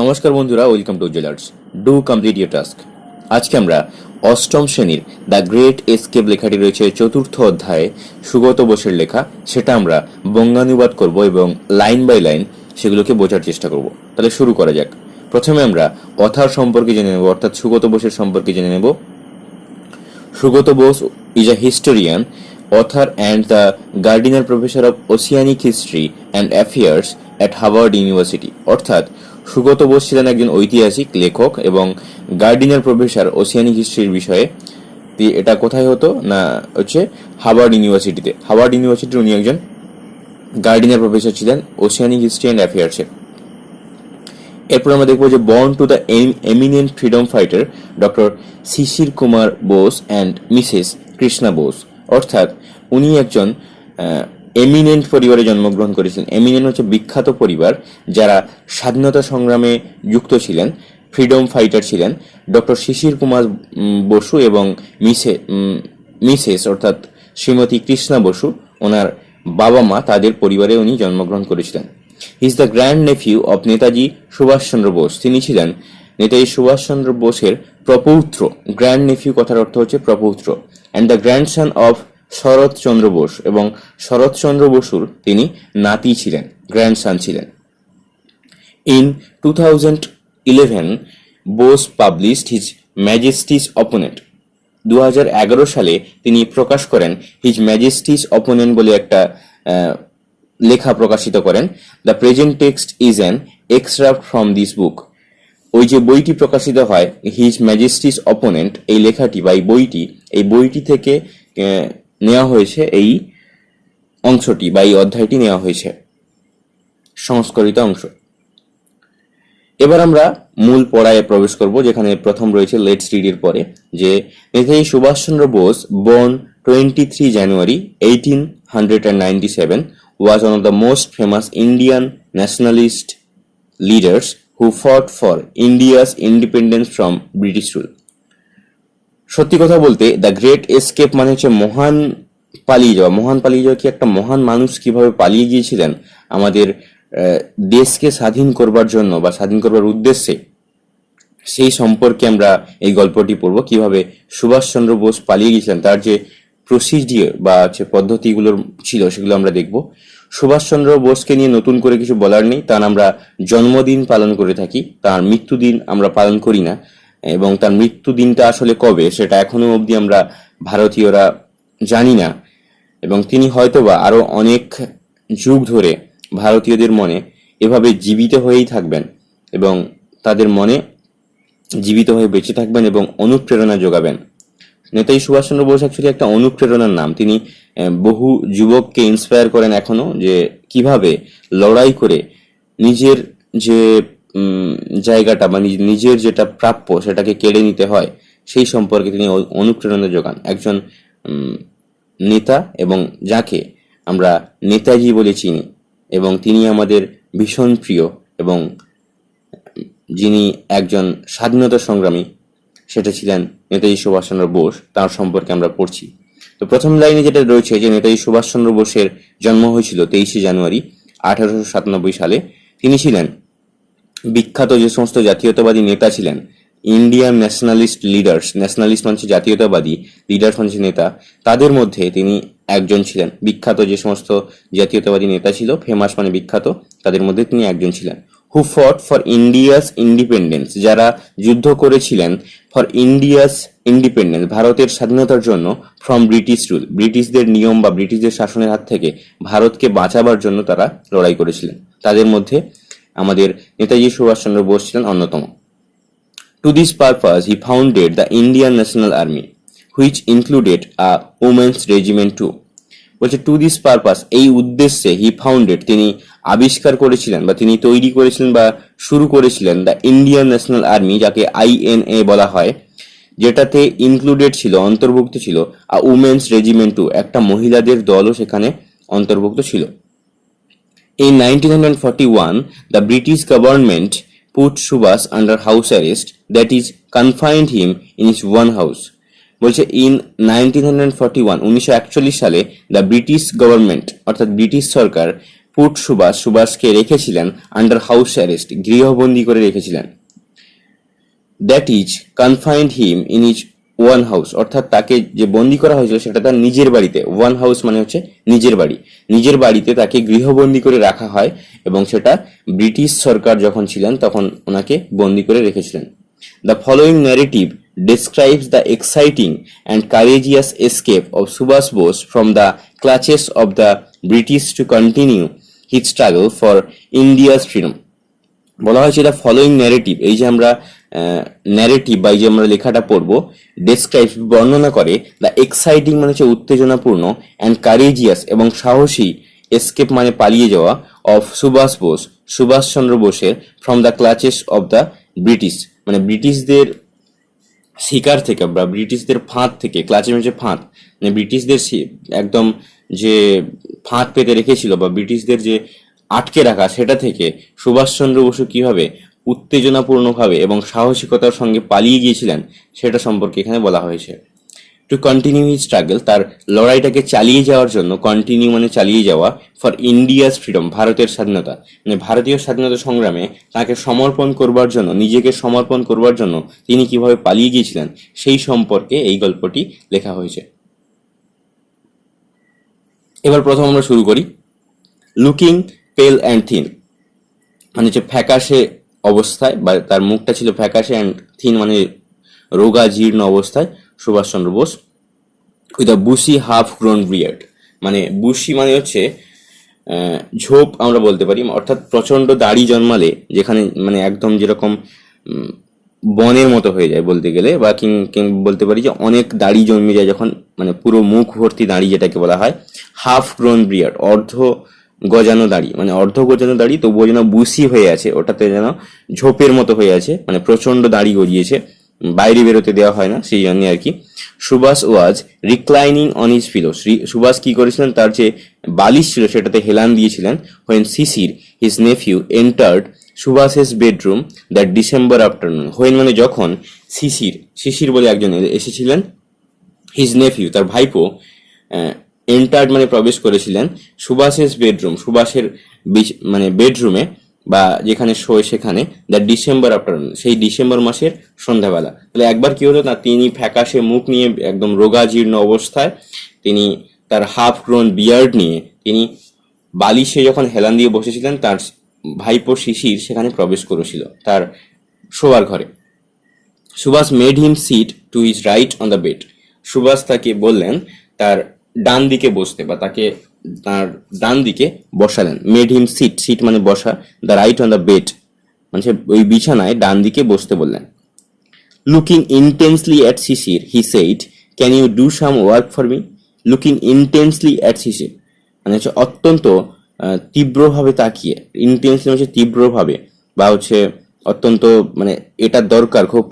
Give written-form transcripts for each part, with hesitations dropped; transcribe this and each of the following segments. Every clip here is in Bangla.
নমস্কার বন্ধুরা, welcome to jailers. Do complete your task. আজকে আমরা অষ্টম শ্রেণীর দ্য গ্রেট এসকেপ লেখাটি রয়েছে চতুর্থ অধ্যায়ে সুগত বোসের লেখা, সেটা আমরা বঙ্গানুবাদ করব এবং লাইন বাই লাইন সেগুলোকে বোঝার চেষ্টা করব। তাহলে শুরু করা যাক। প্রথমে আমরা অথার সম্পর্কে জেনে নেব, অর্থাৎ সুগত বোসের সম্পর্কে জেনে নেব। Sugata Bose is a historian, author and the Gardiner Professor of Oceanic History and Affairs at Harvard University। অর্থাৎ সুগত বোস ছিলেন একজন ঐতিহাসিক লেখক এবং গার্ডিনার প্রফেসর ওসিয়ানিক হিস্ট্রির বিষয়ে। এটা কোথায় হতো না, হচ্ছে হার্ভার্ড ইউনিভার্সিটিতে। হার্ভার্ড ইউনিভার্সিটির উনি একজন গার্ডিনার প্রফেসর ছিলেন ওসিয়ানিক হিস্ট্রি অ্যান্ড অ্যাফেয়ার্সে। এরপর আমরা দেখবো যে born to the eminent freedom fighter doctor Sisir Kumar Bose and Mrs Krishna Bose. অর্থাৎ উনি একজন এমিনেন্ট পরিবারে জন্মগ্রহণ করেছিলেন। এমিনেন্ট হচ্ছে বিখ্যাত পরিবার, যারা স্বাধীনতা সংগ্রামে যুক্ত ছিলেন, ফ্রিডম ফাইটার ছিলেন। ডক্টর শিশির কুমার বসু এবং মিসেস অর্থাৎ শ্রীমতী কৃষ্ণা বসু, ওনার বাবা মা, তাদের পরিবারে উনি জন্মগ্রহণ করেছিলেন। He is the grand nephew of Netaji Subhash Chandra Bose. তিনি ছিলেন নেতাজি সুভাষচন্দ্র বোসের প্রপৌত্র। গ্র্যান্ড নেফিউ কথার অর্থ হচ্ছে প্রপৌত্র। And the grandson of Saratchandra Bose, এবং শরৎচন্দ্র বসুর তিনি নাতি ছিলেন, গ্র্যান্ডসন ছিলেন। In 2011 Bose published his majesty's opponent. 2011 সালে তিনি প্রকাশ করেন হিজ ম্যাজেস্টিস অপোনেন্ট বলে একটা লেখা প্রকাশিত করেন। The present text is an extract from this book. ওই যে বইটি প্রকাশিত হয় হিজ ম্যাজেস্টিস অপোনেন্ট, এই লেখাটি বা এই বইটি থেকে নেওয়া হয়েছে, এই অংশটি বা এই অধ্যায়টি নেওয়া হয়েছে, সংস্কৃত অংশ। এবার আমরা মূল পড়ায় প্রবেশ করব, যেখানে প্রথম রয়েছে লেটস রিড এর পরে যে Netaji Subhash Chandra Bose born 23 January 1897 was one of the most famous Indian nationalist leaders who fought for India's independence from British rule। সত্যি কথা বলতে দ্য গ্রেট এসকেপ মানে হচ্ছে মহান পালিয়ে যাওয়া। মহান পালিয়ে যাওয়া কি, একটা মহান মানুষ কিভাবে পালিয়ে গিয়েছিলেন আমাদের দেশকে স্বাধীন করবার জন্য বা স্বাধীন করবার উদ্দেশ্যে, সেই সম্পর্কে আমরা এই গল্পটি পড়ব। কিভাবে সুভাষচন্দ্র বোস পালিয়ে গিয়েছিলেন, তার যে প্রসিডিওর বা হচ্ছে পদ্ধতিগুলো ছিল, সেগুলো আমরা দেখব। সুভাষচন্দ্র বোসকে নিয়ে নতুন করে কিছু বলার নেই। তার আমরা জন্মদিন পালন করে থাকি, তার মৃত্যুদিন আমরা পালন করি না। এবং তার মৃত্যু দিনটা আসলে কবে, সেটা এখনো অবধি আমরা ভারতীয়রা জানি না। এবং তিনি হয়তোবা আরো অনেক যুগ ধরে ভারতীয়দের মনে এভাবে জীবিত হয়েই থাকবেন এবং তাদের মনে জীবিত হয়ে বেঁচে থাকবেন এবং অনুপ্রেরণা যোগাবেন। নেতাজি সুভাষচন্দ্র বোস অ্যাকচুয়ালি একটা অনুপ্রেরণার নাম। তিনি বহু যুবককে ইন্সপায়ার করেন এখনো, যে কিভাবে লড়াই করে নিজের যে জায়গাটা বা নিজের যেটা প্রাপ্য সেটাকে কেড়ে নিতে হয়, সেই সম্পর্কে তিনি অনুপ্রেরণা যোগান। একজন নেতা এবং যাকে আমরা নেতাজি বলে চিনি, এবং তিনি আমাদের ভীষণ প্রিয়, এবং যিনি একজন স্বাধীনতা সংগ্রামী, সেটা ছিলেন নেতাজি সুভাষচন্দ্র বোস। তার সম্পর্কে আমরা পড়ছি। তো প্রথম লাইনে যেটা রয়েছে যে নেতাজি সুভাষচন্দ্র বোসের জন্ম হয়েছিল 23 জানুয়ারি 1897 সালে। তিনি ছিলেন বিখ্যাত যে সমস্ত জাতীয়তাবাদী নেতা ছিলেন, ইন্ডিয়ান ন্যাশনালিস্ট লিডার্স, ন্যাশনালিস্ট মানে জাতীয়তাবাদী, লিডার্স মানে নেতা, তাদের মধ্যে তিনি একজন ছিলেন। বিখ্যাত যে সমস্ত জাতীয়তাবাদী নেতা ছিল, ফেমাস মানে বিখ্যাত, তাদের মধ্যে তিনি একজন ছিলেন। হু ফট ফর ইন্ডিয়াস ইন্ডিপেন্ডেন্স, যারা যুদ্ধ করেছিলেন ফর ইন্ডিয়াস ইন্ডিপেন্ডেন্স, ভারতের স্বাধীনতার জন্য, ফ্রম ব্রিটিশ রুল, ব্রিটিশদের নিয়ম বা ব্রিটিশদের শাসনের হাত থেকে ভারতকে বাঁচাবার জন্য তারা লড়াই করেছিলেন। তাদের মধ্যে আমাদের নেতাজি সুভাষচন্দ্র বোস ছিলেন অন্যতম। To this purpose, he founded the Indian National Army, which included a women's regiment too। বলছে টু দিস পারপাস, এই উদ্দেশ্যে, হি ফাউন্ডেড, তিনি আবিষ্কার করেছিলেন বা তিনি তৈরি করেছিলেন বা শুরু করেছিলেন দ্য ইন্ডিয়ান ন্যাশনাল আর্মি, যাকে INA বলা হয়, যেটাতে ইনক্লুডেড ছিল, অন্তর্ভুক্ত ছিল, আ উমেন্স রেজিমেন্ট টু, একটা মহিলাদের দলও সেখানে অন্তর্ভুক্ত ছিল। In 1941, the British government put Subhas under house arrest, that is, confined him in his one house। বলছে ইন 1941 সালে দ্য ব্রিটিশ গভর্নমেন্ট অর্থাৎ ব্রিটিশ সরকার পুট সুভাষকে রেখেছিলেন আন্ডার হাউস অ্যারেস্ট, গৃহবন্দী করে রেখেছিলেন। That is confined him in is one house, অর্থাৎ তাকে যে বন্দি করা হয়েছিল সেটা তার নিজের বাড়িতে। ওয়ান হাউস মানে হচ্ছে নিজের বাড়ি, নিজের বাড়িতে তাকে গৃহবন্দী করে রাখা হয় এবং সেটা ব্রিটিশ সরকার যখন ছিলেন তখন ওনাকে বন্দি করে রেখেছিলেন। The following narrative describes the exciting and courageous escape of Subhash Bose from the clutches of the British to continue his struggle for India's freedom. বলা হয়েছে দ্য ফলোয়িং ন্যারেটিভ, এই যে আমরা ন্যারেটিভ বা এই যে আমরা লেখাটা পড়বো, ডেসক্রাইব বর্ণনা করে, দ্য এক্সাইটিং মানে হচ্ছে উত্তেজনাপূর্ণ, অ্যান্ড কারেজিয়াস এবং সাহসী, এসকেপ মানে পালিয়ে যাওয়া, অফ সুভাষচন্দ্র বোসের from the clutches of the British, মানে ব্রিটিশদের শিকার থেকে বা ব্রিটিশদের ফাঁদ থেকে, ক্লাচে হচ্ছে ফাঁদ, মানে ব্রিটিশদের একদম যে ফাঁদ পেতে রেখেছিল বা ব্রিটিশদের যে আটকে রাখা সেটা থেকে সুভাষচন্দ্র বসু কিভাবে উত্তেজনাপূর্ণভাবে এবং সাহসিকতার সঙ্গে পালিয়ে গিয়েছিলেন সেটা সম্পর্কে এখানে বলা হয়েছে। টু কন্টিনিউ হিজ স্ট্রাগল, তার লড়াইটাকে চালিয়ে যাওয়ার জন্য, কন্টিনিউ মানে চালিয়ে যাওয়া, ফর ইন্ডিয়াস ফ্রিডম, ভারতের স্বাধীনতা, মানে ভারতীয় স্বাধীনতা সংগ্রামে তাকে সমর্পণ করবার জন্য, নিজেকে সমর্পণ করবার জন্য তিনি কিভাবে পালিয়ে গিয়েছিলেন সেই সম্পর্কে এই গল্পটি লেখা হয়েছে। এবার প্রথম আমরা শুরু করি। লুকিং পেল অ্যান্ড থিন মানে হচ্ছে ফ্যাকাশে অবস্থায়, বা তার মুখটা ছিল ফ্যাকাশে, অ্যান্ড থিন মানে রোগা জীর্ণ অবস্থায় Subhashchandra Bose, with a bushy half grown beard, মানে বুসি মানে হচ্ছে ঝোপ আমরা বলতে পারি, অর্থাৎ প্রচন্ড দাড়ি জন্মালে, যেখানে মানে একদম যেরকম বনের মতো হয়ে যায় বলতে গেলে, বা বলতে পারি যে অনেক দাড়ি জন্মে যায় যখন, মানে পুরো মুখ ভর্তি দাড়ি যেটাকে বলা হয়। হাফ গ্রোন বিয়ার্ড অর্ধ গজানো দাড়ি, মানে অর্ধ গজানো দাড়ি তবুও যেন বুসি হয়ে আছে, ওটাতে যেন ঝোপের মতো হয়ে আছে, মানে প্রচন্ড দাড়ি গজিয়েছে, বাইরে বেরোতে দেওয়া হয় না সেই জন্য আর কি। Subhas was reclining on his pillow, Subhas কি করেছিলেন, তার যে বালিশ ছিল সেটাতে হেলান দিয়েছিলেন। When Sisir his nephew entered Subhas's bedroom that December afternoon, when মানে যখন শিশির বলে একজন এসেছিলেন, হিজ নেফিউ তার ভাইপো, এন্টার্ড মানে প্রবেশ করেছিলেন, সুভাষেস বেডরুম সুভাষের মানে বেডরুমে বা যেখানে শোয় সেখানে, দ্য ডিসেম্বর আফটারনুন সেই ডিসেম্বর মাসের সন্ধ্যাবেলা। তাহলে একবার কি হলো না, তিনি ফ্যাকাশে মুখ নিয়ে একদম রোগা জীর্ণ অবস্থায় তিনি তার হাফ গ্রোন বিয়ার্ড নিয়ে তিনি বালিশে যখন হেলান দিয়ে বসেছিলেন, তার ভাইপো শিশির সেখানে প্রবেশ করেছিল তার শোয়ার ঘরে। Subhash made him sit to his right on the bed, Subhash তাকে বললেন তার ডান দিকে বসতে, বা তাকে তার ডান দিকে বসালেন। মেড হিম সিট মানে বসা, the right on the bed মানে ওই বিছানায় ডান দিকে বসতে বললেন। Looking intensely at Sisir he said, can you do some work for me. Looking intensely at Sisir মানে হচ্ছে অত্যন্ত তীব্রভাবে তাকিয়ে, ইন্টেন্সলি হচ্ছে তীব্রভাবে, বা হচ্ছে অত্যন্ত মানে এটা দরকার, খুব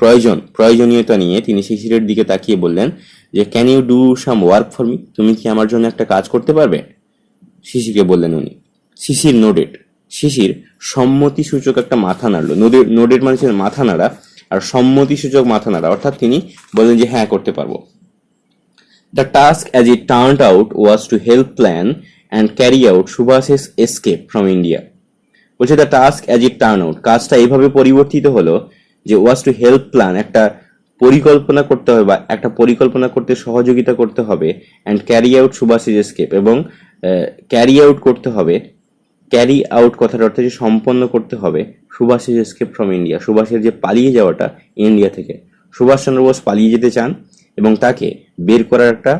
প্রয়োজনীয়তা নিয়ে তিনি শিশিরের দিকে তাকিয়ে বললেন যে can you do some work for me, তুমি কি আমার জন্য একটা কাজ করতে পারবে, শিশিরকে বললেন উনি। শিশির নোডেড, শিশির সম্মতিসূচক একটা মাথা নাড়লো। নোডেড মানে ছিল মাথা নাড়া, আর সম্মতিসূচক মাথা নাড়া অর্থাৎ তিনি বললেন যে হ্যাঁ করতে পারবো। The task as it turned out was to help plan and carry out Subhas's escape from India. বলছে the task as it turn out, কাজটা এইভাবে পরিবর্তিত হলো যে ওয়াজ টু হেল্প প্ল্যান, একটা পরিকল্পনা করতে হবে বা একটা পরিকল্পনা করতে সহযোগিতা করতে হবে, and carry out Subhas's escape এবং ক্যারি আউট করতে হবে, ক্যারি আউট কথার অর্থ যে সম্পন্ন করতে হবে সুভাষেস এসকেপ ফ্রম ইন্ডিয়া, সুভাষের যে পালিয়ে যাওয়াটা ইন্ডিয়া থেকে। সুভাষচন্দ্র বোস পালিয়ে যেতে চান এবং তাকে বের করার একটা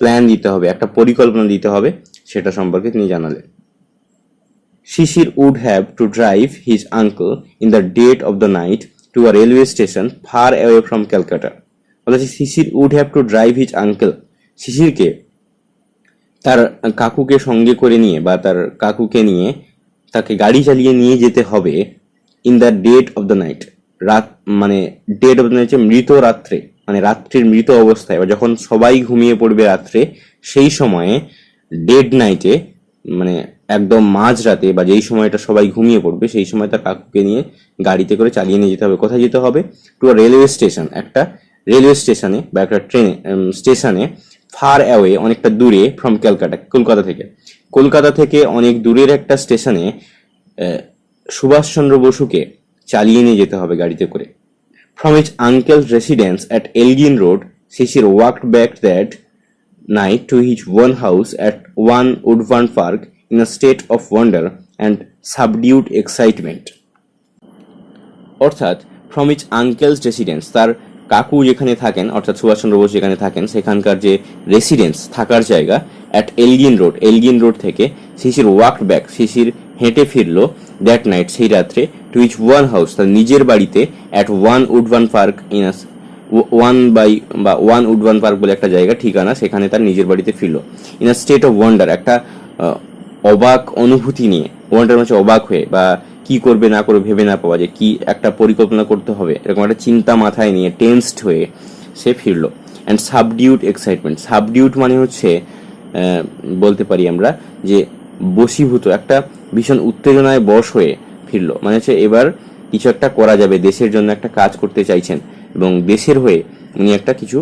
প্ল্যান দিতে হবে, একটা পরিকল্পনা দিতে হবে, সেটা সম্পর্কে তিনি জানালেন। Shishir would have to drive his uncle in the dead of the night to a railway station far away from Calcutta. বলেছে শিশির would have to drive his uncle, শিশিরকে তার কাকুকে সঙ্গে করে নিয়ে বা তার কাকুকে নিয়ে তাকে গাড়ি চালিয়ে নিয়ে যেতে হবে in the dead of the night, রাত মানে ডেড অফ দ্য নাইট মৃত রাত্রে, মানে রাত্রির মৃত অবস্থায় বা যখন সবাই ঘুমিয়ে পড়বে রাত্রে, সেই সময়ে ডেড নাইটে মানে একদম মাঝরাতে বা যেই সময়টা সবাই ঘুমিয়ে পড়বে সেই সময় তার কাকুকে নিয়ে গাড়িতে করে চালিয়ে নিয়ে যেতে হবে। কোথায় যেতে হবে? টু আ রেলওয়ে স্টেশন, একটা রেলওয়ে স্টেশনে বা একটা ট্রেনে স্টেশনে, ফার অ্যাওয়ে অনেকটা দূরে, ফ্রম কলকাতা থেকে। কলকাতা থেকে অনেক দূরের একটা স্টেশনে সুভাষচন্দ্র বসুকে চালিয়ে নিয়ে যেতে হবে গাড়িতে করে। From his uncle's residence at Elgin Road, Shishir walked back that night to his own house at 1 Woodburn Park in a state of wonder and subdued excitement. অর্থাৎ ফ্রম ইজ আঙ্কেলস রেসিডেন্স, তার কাকু যেখানে থাকেন অর্থাৎ সুভাষচন্দ্র বোস যেখানে থাকেন সেখানকার যে রেসিডেন্স থাকার জায়গা অ্যাট এলগিন রোড থেকে শিশির ওয়াকড ব্যাক, শিশির হেঁটে ফিরলো দ্যাট নাইট সেই রাত্রে টু ইচ ওয়ান হাউস, তার নিজের বাড়িতে at 1 Woodburn Park in one Woodburn Park বলে একটা জায়গা ঠিকানা, সেখানে তার নিজের বাড়িতে ফিরলো in a state of wonder, একটা অবাক অনুভূতি নিয়ে, ওয়ান্ডার মানে অবাক হয়ে বা কি করবে না করবে ভেবে না পাওয়া, যে কি একটা পরিকল্পনা করতে হবে এরকম একটা চিন্তা মাথায় নিয়ে টেন্সড হয়ে সে ফিরলো। অ্যান্ড সাবডিউড এক্সাইটমেন্ট, সাবডিউড মানে হচ্ছে বলতে পারি আমরা যে বশীভূত, একটা ভীষণ উত্তেজনায় বশ হয়ে ফিরলো, মানে হচ্ছে এবার কিছু একটা করা যাবে, দেশের জন্য একটা কাজ করতে চাইছেন এবং দেশের হয়ে উনি একটা কিছু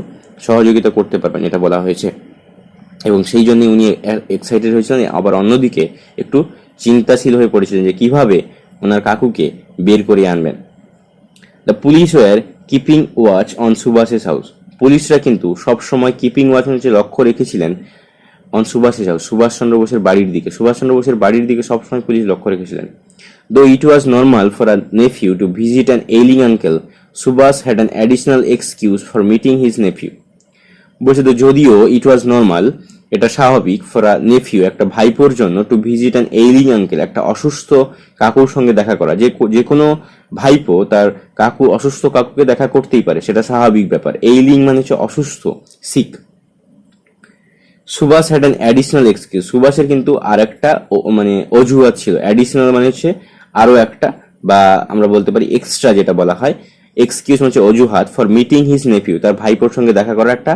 সহযোগিতা করতে পারবেন এটা বলা হয়েছে, এবং সেই জন্য উনি এক্সাইটেড হয়েছিলেন। আবার অন্যদিকে একটু চিন্তাশীল হয়ে পড়েছিলেন যে কিভাবে ওনার কাকুকে বের করে আনবেন। The police were keeping watch on Subhas's house, পুলিশরা কিন্তু সবসময় কিপিং ওয়াচ হচ্ছে লক্ষ্য রেখেছিলেন অন সুভাষেস হাউস, সুভাষচন্দ্র বোসের বাড়ির দিকে, সুভাষচন্দ্র বোসের বাড়ির দিকে সবসময় পুলিশ লক্ষ্য রেখেছিলেন। Though it was normal for a nephew to visit an ailing uncle, Subhas had an additional excuse for meeting his nephew. বলছে তো যদিও ইট ওয়াজ নর্মাল, এটা স্বাভাবিক, ফর আ নেফিউ একটা ভাইপোর জন্য, two visit an ailing uncle একটা অসুস্থ কাকুর সঙ্গে দেখা করা, যে কোনো ভাইপো তার অসুস্থ কাকুকে দেখা করতেই পারে, সেটা স্বাভাবিক ব্যাপার। এইলিং মানে হচ্ছে অসুস্থ, sick. Subhas had an additional excuse, সুভাষের কিন্তু আর একটা মানে অজুহাত ছিল, অ্যাডিশনাল মানে হচ্ছে আরো একটা, বা আমরা বলতে পারি এক্সট্রা যেটা বলা হয়, এক্সকিউজ হচ্ছে অজুহাত, ফর মিটিং হিজ নেফিউ তার ভাইপোর সঙ্গে দেখা করা একটা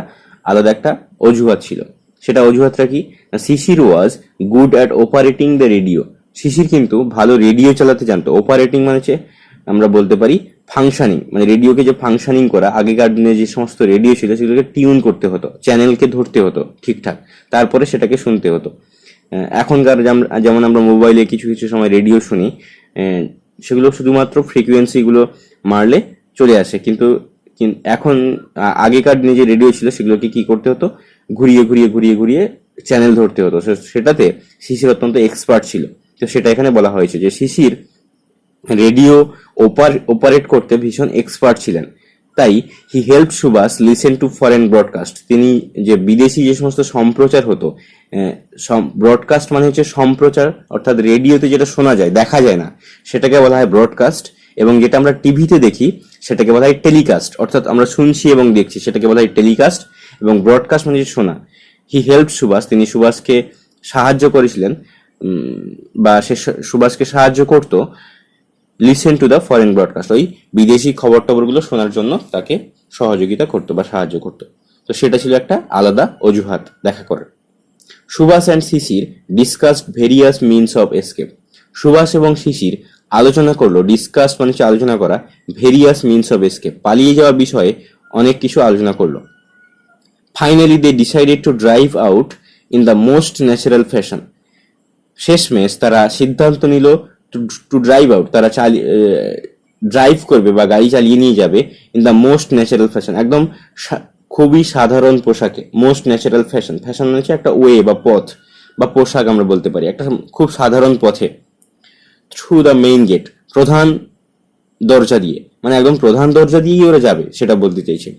আলাদা একটা অজুহাত ছিল। সেটা অজুহাতটা কি? Sisir was good at operating the radio, Sisir কিন্তু ভালো রেডিও চালাতে জানতো। অপারেটিং মানে হচ্ছে আমরা বলতে পারি ফাংশনিং, মানে রেডিওকে যে ফাংশনিং করা, আগেকার দিনে যে সমস্ত রেডিও ছিল সেগুলোকে টিউন করতে হতো, চ্যানেলকে ধরতে হতো ঠিকঠাক, তারপরে সেটাকে শুনতে হতো। এখনকার যেমন আমরা মোবাইলে কিছু কিছু সময় রেডিও শুনি, সেগুলো শুধুমাত্র ফ্রিকোয়েন্সিগুলো মারলে চলে আসে, কিন্তু এখন আগেকার দিনে যে রেডিও ছিল সেগুলোকে কি করতে হতো, ঘুরিয়ে ঘুরিয়ে ঘুরিয়ে ঘুরিয়ে চ্যানেল ধরতে হতো। সেটাতে শিশির অত্যন্ত এক্সপার্ট ছিল। তো সেটা এখানে বলা হয়েছে যে শিশির রেডিও অপারেট করতে ভীষণ এক্সপার্ট ছিলেন, তাই he help Subhash listen to foreign broadcast, তিনি যে বিদেশি যে সমস্ত সম্প্রচার হতো, ব্রডকাস্ট মানে হচ্ছে সম্প্রচার, অর্থাৎ রেডিওতে যেটা শোনা যায় দেখা যায় না সেটাকে বলা হয় ব্রডকাস্ট, এবং যেটা আমরা টিভিতে দেখি সেটাকে বলা হয় টেলিকাস্ট, অর্থাৎ আমরা শুনছি এবং দেখছি সেটাকে বলা হয় টেলিকাস্ট, এবং ব্রডকাস্ট মানে শোনা। হি হেল্প সুভাষ, তিনি সুভাষকে সাহায্য করেছিলেন, বা সে সুভাষকে সাহায্য করতো listen to the foreign broadcast, ওই বিদেশি খবর টবরগুলো শোনার জন্য তাকে সহযোগিতা করতো বা সাহায্য করতো। তো সেটা ছিল একটা আলাদা অজুহাত দেখা করার। Subhash and Sisir discussed various means of escape, Subhash এবং শিশির আলোচনা করলো, ডিসকাস মানে হচ্ছে আলোচনা করা, ভেরিয়াস মিনস অফ এসকেপ পালিয়ে যাওয়ার বিষয়ে অনেক কিছু আলোচনা করলো। Finally they decided to drive out in the most natural fashion, শেষমেশ তারা সিদ্ধান্ত নিল টু ড্রাইভ আউট, তারা ড্রাইভ করবে বা গাড়ি চালিয়ে নিয়ে যাবে in the most natural fashion, একদম খুবই সাধারণ পোশাকে। মোস্ট ন্যাচারাল ফ্যাশন, ফ্যাশন হচ্ছে একটা ওয়ে বা পথ বা পোশাক আমরা বলতে পারি, একটা খুব সাধারণ পথে। থ্রু দ্য মেইন গেট, প্রধান দরজা দিয়ে, মানে একদম প্রধান দরজা দিয়েই ওরা যাবে সেটা বলতে চাইছে।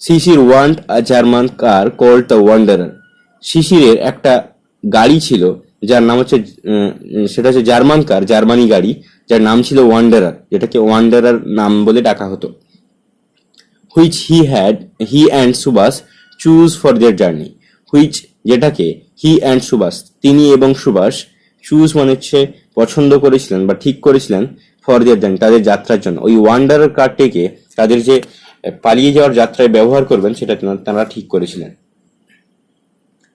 Sisir want a German car called the Wanderer, শিশিরের একটা গাড়ি ছিল যার নাম হচ্ছে সেটা হচ্ছে জার্মান কার, জার্মানি গাড়ি, যার নাম ছিল ওয়ান্ডারার, যেটাকে ওয়ান্ডারার নাম বলে ডাকা হতো। Which he and Subhash choose for their journey, which যেটাকে হি অ্যান্ড সুভাষ তিনি এবং সুভাষ, চুজ মানে হচ্ছে পছন্দ করেছিলেন বা ঠিক করেছিলেন, ফর দেয়ার জার্নি তাদের যাত্রার জন্য, ওই ওয়ান্ডারার কারটিকে তাদের যে পালিয়ে যাওয়ার যাত্রায় ব্যবহার করবেন সেটা তারা ঠিক করেছিলেন।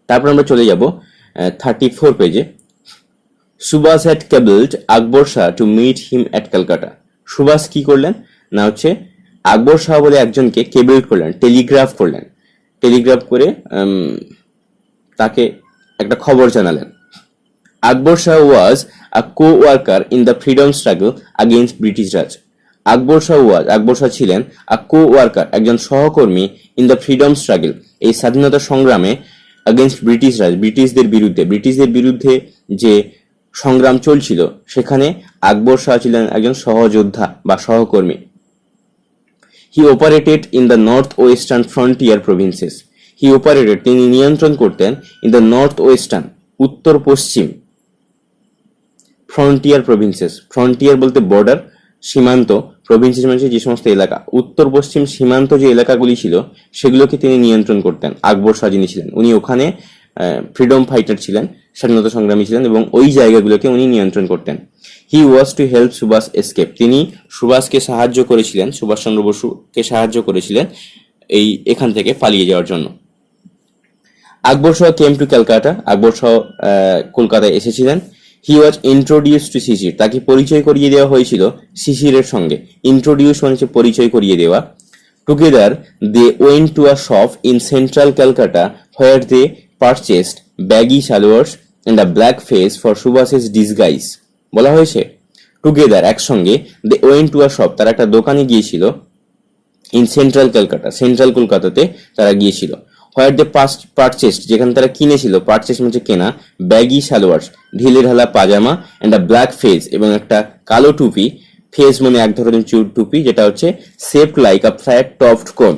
তারপর আমরা চলে যাব 34 পেজে। Subhas had cabled Akbar Shah to meet him at Calcutta, Subhas কি করলেন না হচ্ছে আকবর শাহ বলে একজনকে কেবল করলেন, টেলিগ্রাফ করলেন, টেলিগ্রাফ করে তাকে একটা খবর জানালেন। Akbar Shah was a co-worker in the freedom struggle against British Raj. আকবর শাহ ছিলেন a co-worker, একজন সহকর্মী in the freedom struggle, এই স্বাধীনতা সংগ্রামে against ব্রিটিশ রাজ, ব্রিটিশদের বিরুদ্ধে যে সংগ্রাম চলছিল সেখানে আকবর শাহ ছিলেন একজন সহযোদ্ধা বা সহকর্মী। He operated in the north-western frontier provinces. তিনি নিয়ন্ত্রণ করতেন in the north-western, উত্তর পশ্চিম, ফ্রন্টিয়ার প্রভিন্সেস, ফ্রন্টিয়ার বলতে বর্ডার, সীমান্ত, প্রভিন্সেস মানে যে সমস্ত এলাকা, উত্তর পশ্চিম সীমান্ত যে এলাকাগুলি ছিল সেগুলোকে তিনি নিয়ন্ত্রণ করতেন। আকবর শাহ যিনি ছিলেন উনি ওখানে ফ্রিডম ফাইটার ছিলেন, স্বাধীনতা সংগ্রামী ছিলেন এবং ওই জায়গাগুলোকে উনি নিয়ন্ত্রণ করতেন। হি ওয়াজ টু হেল্প সুভাষ এসকেপ, তিনি সুভাষকে সাহায্য করেছিলেন, সুভাষচন্দ্র বসুকে সাহায্য করেছিলেন এখান থেকে পালিয়ে যাওয়ার জন্য। আকবর শাহ কেম টু ক্যালকাটা, আকবর শাহ কলকাতায় এসেছিলেন। হি ওয়াজ ইন্ট্রোডিউস টু শিশির, তাকে পরিচয় করিয়ে দেওয়া হয়েছিল শিশিরের সঙ্গে। ইন্ট্রোডিউস মানে পরিচয় করিয়ে দেওয়া। Together they went to a shop in central Calcutta where they purchased baggy salwars and a black fez for Subhas's disguise. বলা হয়েছে টুগেদার একসঙ্গে, they went to a shop তারা একটা দোকানে গিয়েছিল, ইন সেন্ট্রাল ক্যালকাটা সেন্ট্রাল কলকাতাতে তারা গিয়েছিল। হোয়ার দে পারচেসড যেখানে তারা কিনেছিল, পারচেস মানে কেনা, ব্যাগি সালোয়ার্স ঢিলে ঢালা পাজামা, অ্যান্ড আ ব্ল্যাক ফেস এবং একটা কালো টুপি, ফেস মানে এক ধরনের টুপি যেটা হচ্ছে শেপড লাইক আ ফ্ল্যাট টপড কোন,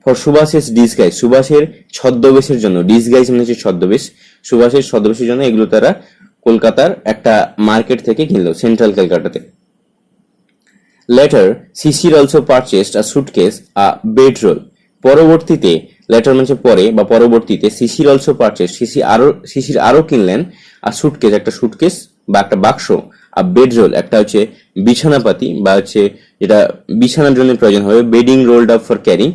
ফর সুভাষেস ডিসগাইজ সুভাষের ছদ্মবেশের জন্য, ডিসগাইজ মানে হচ্ছে ছদ্মবেশ, সুভাষের ছদ্মবেশের জন্য এগুলো তারা কলকাতার একটা মার্কেট থেকে কিনলো সেন্ট্রাল ক্যালকাটাতে। লেটার শিশির অলসো পারচেসড আ সুটকেস আ বেডরোল, পরবর্তীতে, লেটার মানে পরে বা পরবর্তীতে, শিশির অলসো পারচেস শিশির আরো কিনলেন, আর সুটকেস একটা সুটকেস বা একটা বাক্স, আর বেডরোল একটা হচ্ছে বিছানাপাতি বা হচ্ছে যেটা বিছানার জন্য প্রয়োজন হবে, bedding rolled up for carrying,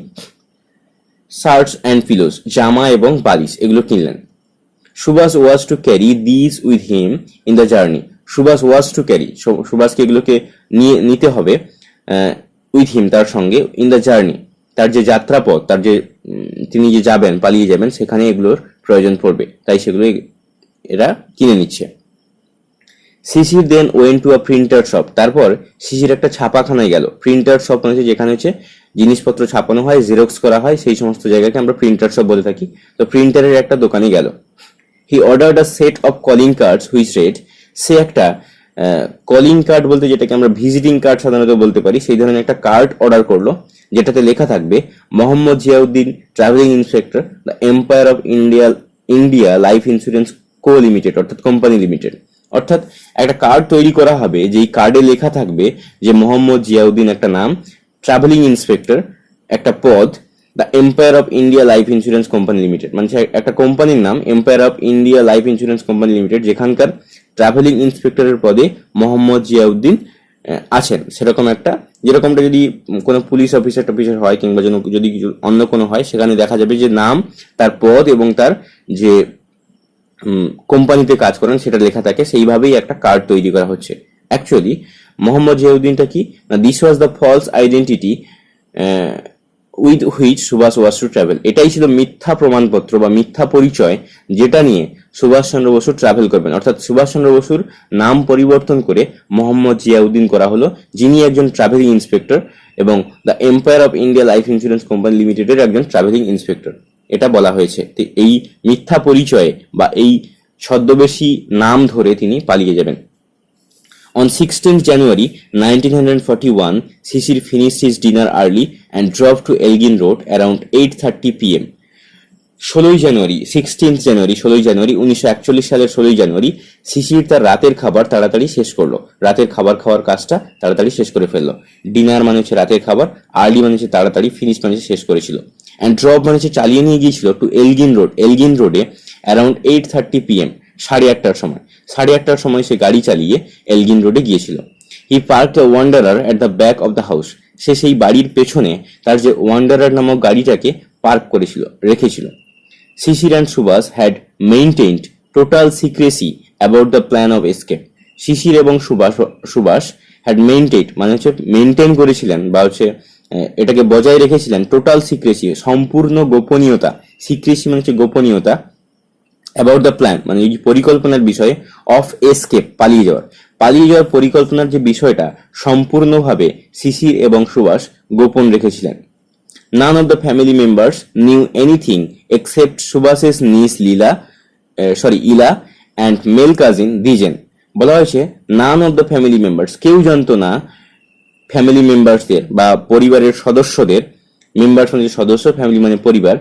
shirts and pillows জামা এবং বালিশ এগুলো কিনলেন। Subhas was to carry this with him in the journey, Subhas was to carry সুভাষকে এগুলোকে নিতে হবে উইথ হিম তার সঙ্গে, ইন দ্য জার্নি তার যে যাত্রাপথ, তার যে তিনি যে যাবেন পালিয়ে যাবেন সেখানে এগুলোর প্রয়োজন পড়বে, তাই সেগুলো এরা কিনে নিচ্ছে। Sisir then went to a printer shop, তারপর শিশির একটা ছাপাখানায় গেল। প্রিন্টার শপ মানে যেখানে হচ্ছে জিনিসপত্র ছাপানো হয়, জেরক্স করা হয়, সেই সমস্ত জায়গাকে আমরা প্রিন্টার শপ বলে থাকি। তো প্রিন্টারের একটা দোকানে গেল। He ordered a set of calling cards which read, সে একটা কলিং কার্ড বলতে যেটাকে আমরা ভিজিটিং কার্ড সাধারণত বলতে পারি, সেই ধরনের একটা কার্ড অর্ডার করলো যেটাতে লেখা থাকবে Mohammad Ziauddin travelling inspector, the empire of India life insurance co limited, অর্থাৎ কোম্পানি লিমিটেড। অর্থাৎ একটা কার্ড তৈরি করা হবে যেই কার্ডে লেখা থাকবে যে মোহাম্মদ জিয়াউদ্দিন একটা নাম, ট্রাভেলিং ইন্সপেক্টর একটা পদ, the empire of India life insurance company limited মানে একটা কোম্পানির নাম, empire of India life insurance company limited, যেখানকার ট্রাভেলিং ইন্সপেক্টরের পদে মোহাম্মদ জিয়াউদ্দিন আছেন। সেরকম একটা, যেরকমটা যদি কোনো পুলিশ অফিসার টফিসার হয় কিংবা যদি অন্য কোনো হয়, সেখানে দেখা যাবে যে নাম, তার পদ এবং তার যে কোম্পানিতে কাজ করেন সেটা লেখা থাকে, সেইভাবেই একটা কার্ড তৈরি করা হচ্ছে। অ্যাকচুয়ালি মোহাম্মদ জিয়াউদ্দিনটা কি না, this was the false identity with which Subhash was to travel, এটাই ছিল মিথ্যা প্রমাণপত্র বা মিথ্যা পরিচয় যেটা নিয়ে সুভাষচন্দ্র বসু ট্রাভেল করবেন। অর্থাৎ সুভাষচন্দ্র বসুর নাম পরিবর্তন করে মোহাম্মদ জিয়াউদ্দিন করা হলো, যিনি একজন ট্রাভেলিং ইন্সপেক্টর এবং the empire of India life insurance company লিমিটেডের একজন ট্রাভেলিং ইন্সপেক্টর, এটা বলা হয়েছে। এই মিথ্যা পরিচয়ে বা এই ছদ্মবেশী নাম ধরে তিনি পালিয়ে যাবেন। On 16th January 1941, Shishir finished his dinner early and drove to Elgin Road around 8:30 p.m. 16 জানুয়ারি 1941 সালের 16 জানুয়ারি শিশির তার রাতের খাবার তাড়াতাড়ি শেষ করলো, রাতের খাবার খাওয়ার কাজটা তাড়াতাড়ি শেষ করে ফেললো। ডিনার মানে হচ্ছে রাতের খাবার, আর্লি মানে হচ্ছে তাড়াতাড়ি, ফিনিশ মানে শেষ করেছিল, অ্যান্ড ড্রপ মানে হচ্ছে চালিয়ে নিয়ে গিয়েছিল টু এলগিন রোডে অ্যারাউন্ড 8:30 p.m. 8:30টার সময়, 8:30টার সময় সে গাড়ি চালিয়ে এলগিন রোডে গিয়েছিল। He parked a Wanderer at the back of the house, সে সেই বাড়ির পেছনে তার যে ওয়ান্ডারার নামক গাড়িটাকে পার্ক রেখেছিল। Sisir and Subhas had maintained total secrecy about the plan of escape, Sisir এবং সুভাষ হ্যাড মানে হচ্ছে মেনটেন করেছিলেন বা হচ্ছে এটাকে বজায় রেখেছিলেন, টোটাল সিক্রেসি সম্পূর্ণ গোপনীয়তা, সিক্রেসি মানে হচ্ছে গোপনীয়তা, অ্যাবাউট দ্য প্ল্যান মানে এই পরিকল্পনার বিষয়ে অফ এসকেপ পালিয়ে যাওয়ার পরিকল্পনার যে বিষয়টা সম্পূর্ণভাবে শিশির এবং সুভাষ গোপন রেখেছিলেন। None of the family members new anything except Subhas's নিস ইলা অ্যান্ড মেল কাজিন দ্বিজেন। বলা হয়েছে none of the family members, কেউ জানতো না ফ্যামিলি মেম্বার্সদের বা পরিবারের সদস্যদের, মেম্বার্স মানে সদস্য, ফ্যামিলি মানে পরিবার,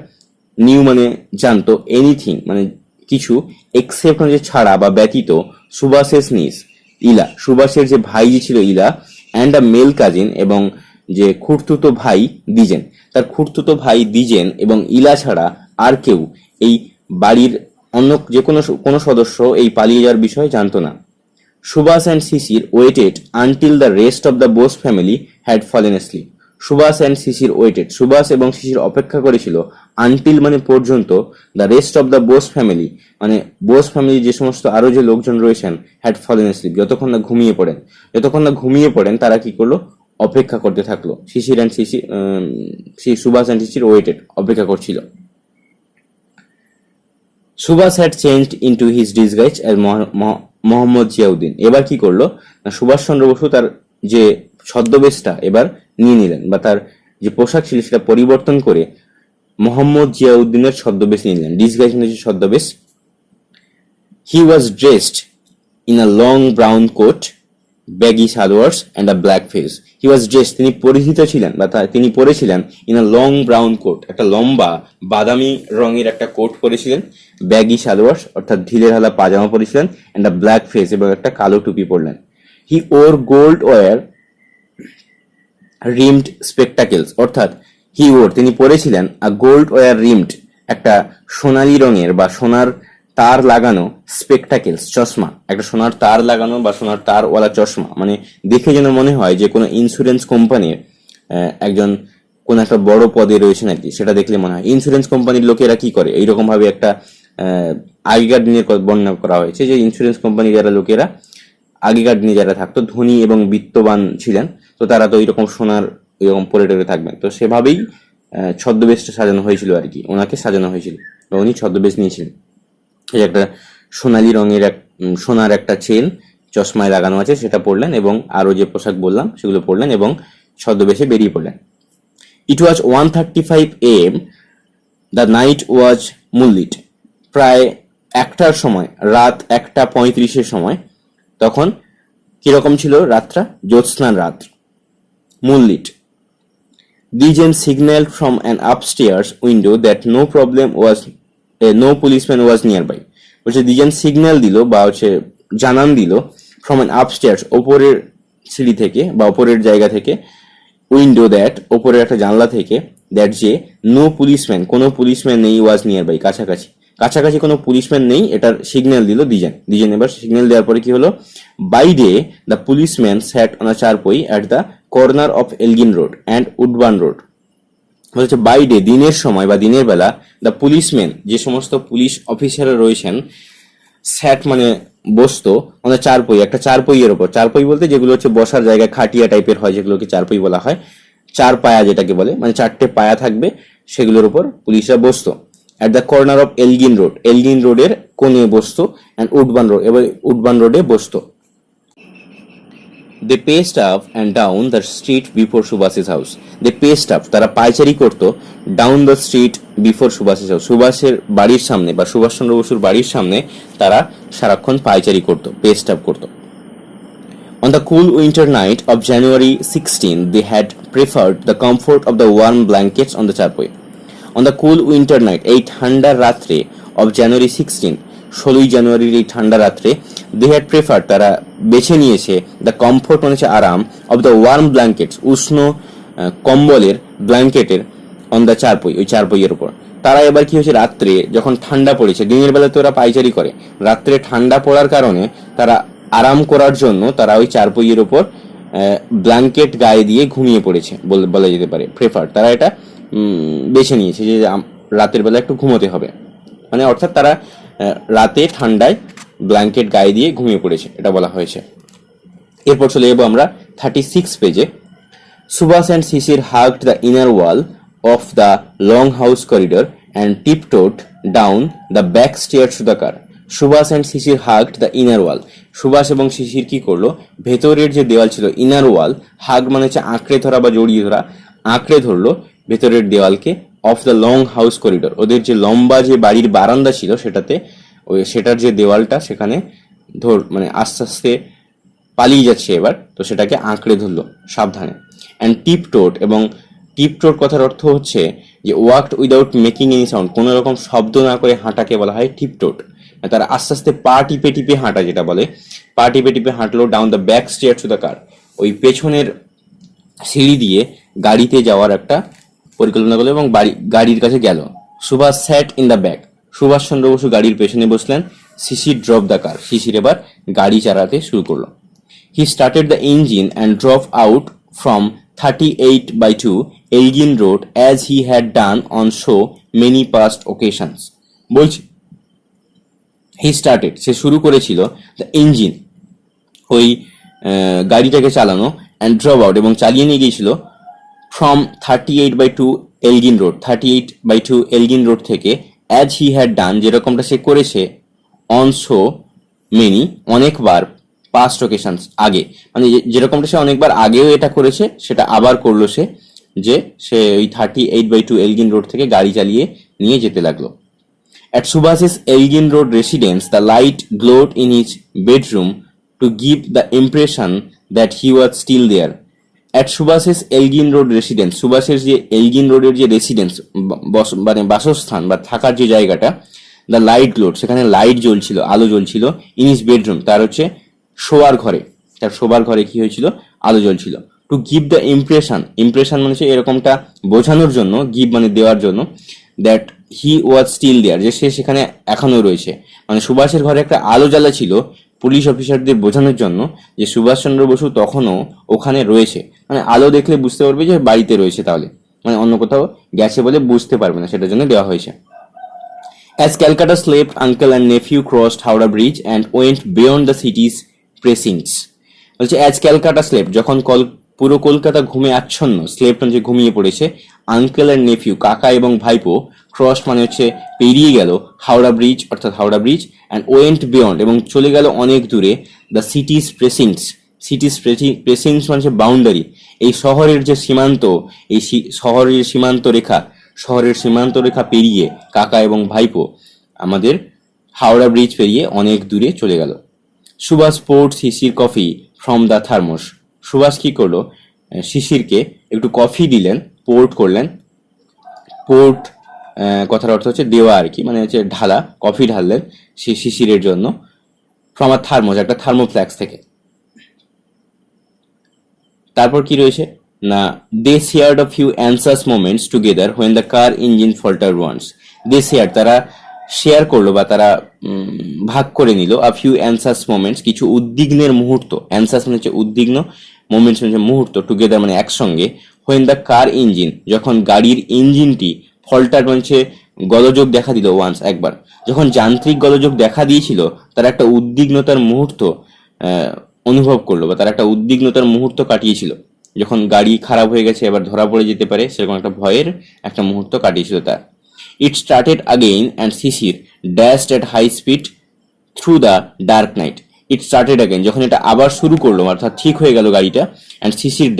নিউ মানে জানতো, এনিথিং মানে কিছু, এক্সেপ্ট মানে ছাড়া বা ব্যতীত, সুভাষেস নিস ইলা সুভাষের যে ভাই ছিল ইলা, অ্যান্ড আ মেল কাজিন এবং যে খুড়তুতো ভাই দ্বিজেন, তার খুড়তুতো ভাই দ্বিজেন এবং ইলা ছাড়া আর কেউ এই বাড়ির অন্য যে কোনো সদস্য এই পালিয়ে যাওয়ার বিষয়ে জানতো না। Subhas and Sisir waited until the rest of the Bose family had fallen asleep. Subhas and Sisir waited, Subhas এবং শিশির অপেক্ষা করেছিল, আনটিল মানে পর্যন্ত, the rest of the Bose family মানে বোস ফ্যামিলি যে সমস্ত আরো যে লোকজন রয়েছেন, হ্যাড ফলেন এসলিপ যতক্ষণ না ঘুমিয়ে পড়েন তারা কি করলো, অপেক্ষা করতে থাকলো। সুভাষ অ্যান্ড শিশির ওয়েটেড অপেক্ষা করছিল। Subhash had changed into his disguise as Mohammad Ziauddin. এবার কি করলো না, সুভাষ চন্দ্র বসু তার যে ছদ্মবেশটা এবার নিয়ে নিলেন, বা তার যে পোশাক ছিল সেটা পরিবর্তন করে মোহাম্মদ জিয়াউদ্দিনের ছদ্মবেশ নিয়ে নিলেন। ডিসগাইজ মানে যে ছদ্মবেশ। He was dressed in a long brown coat, baggy salwars and a black fez. He was dressed তিনি পরিহিত ছিলেন বা তিনি পরেছিলেন in a long brown coat, একটা লম্বা বাদামি রঙের একটা কোট পরেছিলেন, ব্যাগি সালোয়ার্স অর্থাৎ ঢিলে ঢালা পাজামা পরেছিলেন, অ্যান্ড আ ব্ল্যাক ফেস এবং একটা কালো টুপি পরলেন। হি ওর গোল্ড ওয়ার রিমড স্পেকটাকেলস অর্থাৎ তিনি পরেছিলেন আ গোল্ড ওয়ার রিমড একটা সোনালী রঙের বা সোনার তার লাগানো স্পেকটাকেলস চশমা, একটা সোনার তার লাগানো বা সোনার তারওয়ালা চশমা, মানে দেখে যেন মনে হয় যে কোনো ইন্স্যুরেন্স কোম্পানির একজন কোন একটা বড় পদে রয়েছেন আর কি, সেটা দেখলে মনে হয়। ইন্স্যুরেন্স কোম্পানির লোকেরা কি করে, এইরকম ভাবে একটা আগেকার দিনের বর্ণনা করা হয়েছে যে ইন্স্যুরেন্স কোম্পানি যারা লোকেরা আগেকার দিনে যারা থাকতো ধনী এবং বিত্তবান ছিলেন, তো তারা তো এইরকম সোনার এরকম পরে টরে থাকবেন, তো সেভাবেই ছদ্মবেশটা সাজানো হয়েছিল আর কি, ওনাকে সাজানো হয়েছিল বা উনি ছদ্মবেশ নিয়েছিলেন। এই একটা সোনালী রঙের সোনার একটা চেন চশমায় লাগানো আছে সেটা পরলেন এবং আরো যে পোশাক বললাম সেগুলো পরলেন এবং ছদ্মবেশে বেরিয়ে পড়লেন। ইট ওয়াজ 1:35 AM, the night was moonlit. প্রায় 1টার সময়, রাত 1:35 সময়, তখন কিরকম ছিল রাতটা, জ্যোৎস্নার রাত, moonlit. Dijen signaled from an upstairs window that no policeman was nearby. বলছে দিজেন সিগন্যাল দিল বা জানান দিল ফ্রম অ্যান আপস্টেয়ার্স ওপরের সিঁড়ি থেকে বা ওপরের জায়গা থেকে, উইন্ডো দ্যাট ওপরের একটা জানলা থেকে, দ্যাট যে নো পুলিশম্যান কোনো পুলিশম্যান নেই, ওয়াজ নিয়ারবাই কাছাকাছি কোনো পুলিশম্যান নেই, এটার সিগন্যাল দিল দিজেন। এবার সিগন্যাল দেওয়ার পরে কি হলো, by day the policeman sat on a charpoy at the corner of Elgin Road and Woodburn Road. বলছে বাই ডে দিনের সময় বা দিনের বেলা, দ্য পুলিশম্যান যে সমস্ত পুলিশ অফিসাররা রয়েছেন, স্যাট মানে বসতো, মানে চারপই একটা চারপইয়ের ওপর, চারপই বলতে যেগুলো বসার জায়গায় খাটিয়া টাইপের হয় যেগুলোকে চারপই বলা হয়, চার পায়া যেটাকে বলে, মানে 4টে পায়া থাকবে সেগুলোর উপর পুলিশরা বসতো। At the corner of Elgin রোডের কোণে বসতো, অ্যান্ড উডবার্ন রোড এবার উডবার্ন রোডে বসতো। They paced up and down the street before Subhas's house. They paced up তারা পায়চারি করতো, down the street before Subhas's house সুভাষের বাড়ির সামনে বা সুভাষচন্দ্র বসুর বাড়ির সামনে তারা সারাক্ষণ পায়চারি করতো, পেস্ট আপ করতো। On the cool winter night of January 16, they had preferred the comfort of the warm blankets on the charpoy. On the cool winter night, এই ঠান্ডার রাত্রে of January 16, 16ই জানুয়ারির এই ঠান্ডা রাত্রে, they had preferred তারা বেছে নিয়েছে the comfort মানে আরাম of the warm blankets উষ্ণ কম্বলের ব্ল্যাঙ্কেটের on the চারপই ওই চারপইয়ের উপর। তারা এবার কি হয়েছে, রাত্রে যখন ঠান্ডা পড়েছে, দিনের বেলা তো ওরা পাইচারি করে, রাত্রে ঠান্ডা পড়ার কারণে তারা আরাম করার জন্য তারা ওই চারপইয়ের উপর ব্ল্যাঙ্কেট গায়ে দিয়ে ঘুমিয়ে পড়েছে বলা যেতে পারে। প্রেফার তারা এটা বেছে নিয়েছে যে রাতের বেলা একটু ঘুমোতে হবে, মানে অর্থাৎ তারা রাতে ঠান্ডায় ব্ল্যাঙ্কেট গায়ে দিয়ে ঘুমিয়ে পড়েছে, এটা বলা হয়েছে। এরপর চলে যাবো আমরা 36 পেজে। Subhash and Shishir hugged the inner wall of the long house corridor and tiptoed down the back stairs to the car. Subhash and Shishir hugged the inner wall. Subhash এবং শিশির কি করলো, ভেতরের যে দেওয়াল ছিল ইনার ওয়াল, হাগ মানে হচ্ছে আঁকড়ে ধরা বা জড়িয়ে ধরা, আঁকড়ে ধরলো ভেতরের দেওয়ালকে, of the long house corridor, ওদের যে লম্বা যে বাড়ির বারান্দা ছিল সেটাতে, ওই সেটার যে দেওয়ালটা সেখানে মানে আস্তে আস্তে পালিয়ে যাচ্ছে এবার, তো সেটাকে আঁকড়ে ধরলো সাবধানে। অ্যান্ড টিপটোড, এবং টিপটোড কথার অর্থ হচ্ছে যে walked without making any sound, কোনো রকম শব্দ না করে হাঁটাকে বলা হয় টিপটোড। তারা আস্তে আস্তে পা টিপে টিপে হাঁটা, যেটা বলে পা টিপে টিপে হাঁটলো down the back stair to the car, ওই পেছনের সিঁড়ি দিয়ে গাড়িতে যাওয়ার একটা পরিকল্পনা করলো এবং গাড়ির কাছে গেল। Subhas sat in the back, Subhas Chandra Bose গাড়ির পেছনে বসলেন। শিশির ড্রপ দ্য কার, শিশির এবার গাড়ি চালাতে শুরু করলো। He started the engine and drop out from 38/2 Elgin road as he had done on show many past occasions. বলছি হি স্টার্টেড, সে শুরু করেছিল, দ্য ইঞ্জিন ওই গাড়িটাকে চালানো, অ্যান্ড ড্রপ আউট এবং চালিয়ে নিয়ে গিয়েছিল, from 38/2 Elgin road, 38/2 Elgin road থেকে, অ্যাজ হি হ্যাড ডান যেরকমটা সে করেছে, অন শো মেনি অনেকবার, পাস্ট ওকেশনস আগে, মানে যেরকমটা সে অনেকবার আগেও এটা করেছে সেটা আবার করলো সে, যে সে ওই 38/2 এলগিন রোড থেকে গাড়ি চালিয়ে নিয়ে যেতে লাগলো। At Subhas's Elgin Road residence, the light glowed in his bedroom to give the impression that he was still there. At Subhas's Elgin Road residence, সুভাষের যে এলগিন রোডের যে রেসিডেন্স, মানে বাসস্থান বা থাকার যে জায়গাটা, দ্য লাইট গ্লোড, সেখানে লাইট জ্বলছিল, আলো জ্বলছিল, ইন হিজ বেডরুম, তার হচ্ছে শোয়ার ঘরে, তার শোবার ঘরে কি হয়েছিল, আলো জ্বলছিল। To give the impression, impression মানে এরকমটা বোঝানোর জন্য, গিভ মানে দেওয়ার জন্য, that he was still there, যে সে সেখানে এখনো রয়েছে, মানে সুভাষের ঘরে একটা আলো জ্বালা ছিল পুলিশ অফিসারদের বোঝানোর জন্য যে সুভাষচন্দ্র বসু তখনও ওখানে রয়েছে, মানে আলো দেখলে বুঝতে পারবে যে বাড়িতে রয়েছে, তাহলে মানে অন্য কোথাও গেছে বলে বুঝতে পারবে না, সেটার জন্য দেওয়া হয়েছে। As Calcutta slept, uncle and nephew crossed Howrah Bridge and went beyond the city's precincts. বলছে অ্যাজ ক্যালকাটা স্লেপ, যখন পুরো কলকাতা ঘুমে আচ্ছন্ন, স্লেপ মানে ঘুমিয়ে পড়েছে, আঙ্কেল অ্যান্ড নেফিউ কাকা এবং ভাইপো, ক্রস মানে হচ্ছে পেরিয়ে গেল, হাওড়া ব্রিজ অর্থাৎ Howrah bridge, and went beyond এবং চলে গেল অনেক দূরে, দ্য সিটিজ প্রেসিংস, সিটিজ প্রেসিংস মানে বাউন্ডারি, এই শহরের যে সীমান্ত, এই শহরের সীমান্ত রেখা, শহরের সীমান্ত রেখা পেরিয়ে কাকা এবং ভাইপো আমাদের হাওড়া ব্রিজ পেরিয়ে অনেক দূরে চলে গেল। Subhash poured Shishir coffee from the thermos, Subhash কি করলো, শিশিরকে একটু কফি দিলেন, পোর্ট করলেন, পোর্ট কথার অর্থ হচ্ছে দেওয়া আর কি, মানে হচ্ছে ঢালা, কফি ঢাললেন শিশিরের জন্য, ফ্রম আ থার্মোস, একটা থার্মোফ্ল্যাক্স থেকে। তারপর কি রয়েছে না, they shared a few anxious moments together when the car engine falter once. They share, তারা শেয়ার করলো বা তারা ভাগ করে নিল, আ ফিউ অ্যানসাস মোমেন্টস, কিছু উদ্বিগ্নের মুহূর্ত, অ্যানসাস মানে হচ্ছে উদ্বিগ্ন, মোমেন্টস মানে মুহূর্ত, টুগেদার মানে একসঙ্গে, হোয়েন দ্য কার ইঞ্জিন, যখন গাড়ির ইঞ্জিনটি, ফল্টার মানে গলযোগ দেখা দিল, ওয়ান্স একবার, যখন যান্ত্রিক গলযোগ দেখা দিয়েছিল, তারা একটা উদ্বিগ্নতার মুহূর্ত অনুভব করলো বা তারা একটা উদ্বিগ্নতার মুহূর্ত কাটিয়েছিল, যখন গাড়ি খারাপ হয়ে গেছে এবার ধরা পড়ে যেতে পারে, সেরকম একটা ভয়ের একটা মুহূর্ত কাটিয়েছিল তার। It started again and Shishir dashed at high speed through the dark night. It started again, যখন এটা আবার শুরু করলো অর্থাৎ ঠিক হয়ে গেল গাড়িটা, অ্যান্ড শিশির